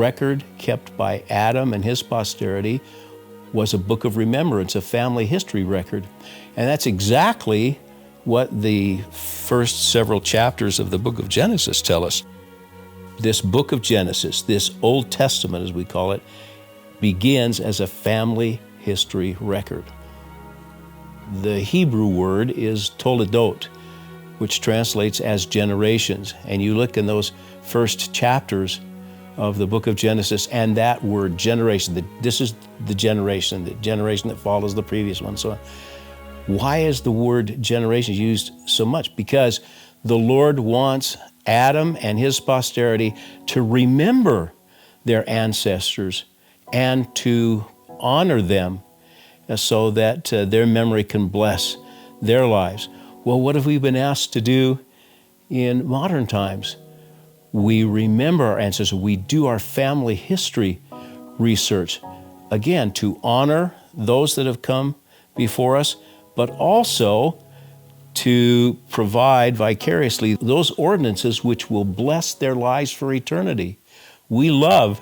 record kept by Adam and his posterity was a book of remembrance, a family history record. And that's exactly what the first several chapters of the book of Genesis tell us. This book of Genesis, this Old Testament as we call it, begins as a family history record. The Hebrew word is toledot, which translates as generations. And you look in those first chapters of the book of Genesis, and that word generation, this is the generation that follows the previous one. So why is the word generation used so much? Because the Lord wants Adam and his posterity to remember their ancestors and to honor them so that their memory can bless their lives. Well, what have we been asked to do in modern times? We remember our ancestors. We do our family history research, again, to honor those that have come before us, but also to provide vicariously those ordinances which will bless their lives for eternity. We love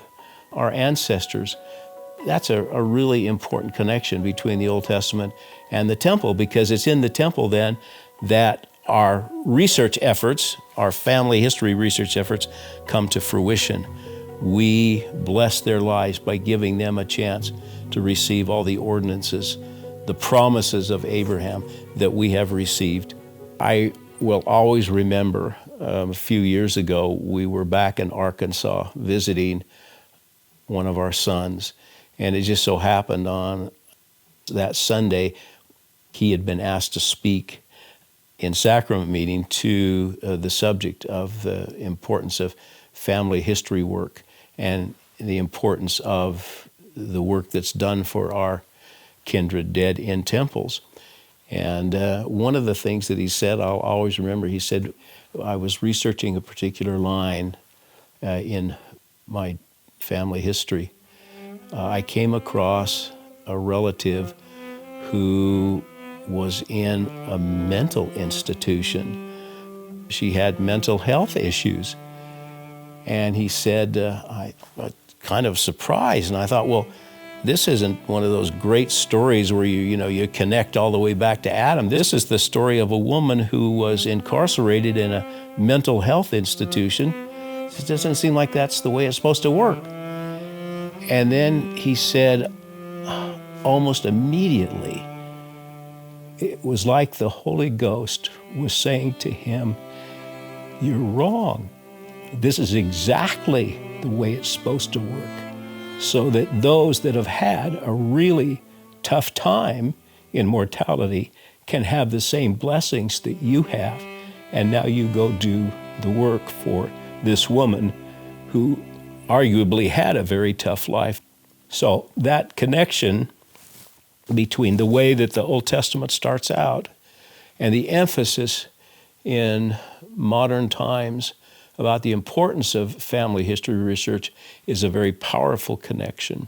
our ancestors. That's a really important connection between the Old Testament and the temple, because it's in the temple then that our research efforts, our family history research efforts, come to fruition. We bless their lives by giving them a chance to receive all the ordinances, the promises of Abraham that we have received. I will always remember a few years ago, we were back in Arkansas visiting one of our sons, and it just so happened on that Sunday, he had been asked to speak in sacrament meeting to the subject of the importance of family history work and the importance of the work that's done for our kindred dead in temples. And one of the things that he said, I'll always remember, he said, I was researching a particular line in my family history. I came across a relative who was in a mental institution. She had mental health issues. And he said, I kind of surprised, and I thought, well, this isn't one of those great stories where you connect all the way back to Adam. This is the story of a woman who was incarcerated in a mental health institution. It doesn't seem like that's the way it's supposed to work. And then he said, almost immediately, it was like the Holy Ghost was saying to him, you're wrong. This is exactly the way it's supposed to work, so that those that have had a really tough time in mortality can have the same blessings that you have. And now you go do the work for this woman who arguably had a very tough life. So that connection between the way that the Old Testament starts out and the emphasis in modern times about the importance of family history research is a very powerful connection.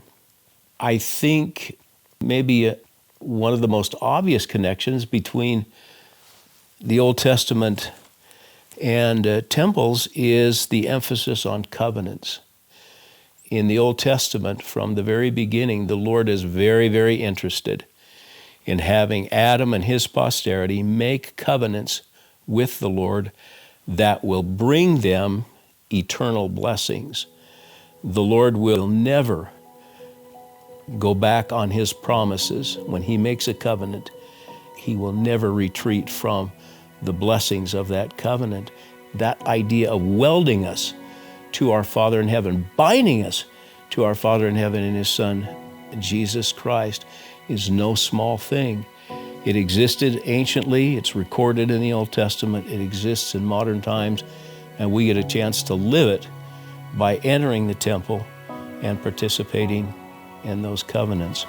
I think maybe one of the most obvious connections between the Old Testament and temples is the emphasis on covenants. In the Old Testament, from the very beginning, the Lord is very, very interested in having Adam and his posterity make covenants with the Lord that will bring them eternal blessings. The Lord will never go back on his promises. When he makes a covenant, he will never retreat from the blessings of that covenant. That idea of welding us to our Father in heaven, binding us to our Father in heaven and his Son, Jesus Christ, is no small thing. It existed anciently, it's recorded in the Old Testament, it exists in modern times, and we get a chance to live it by entering the temple and participating in those covenants.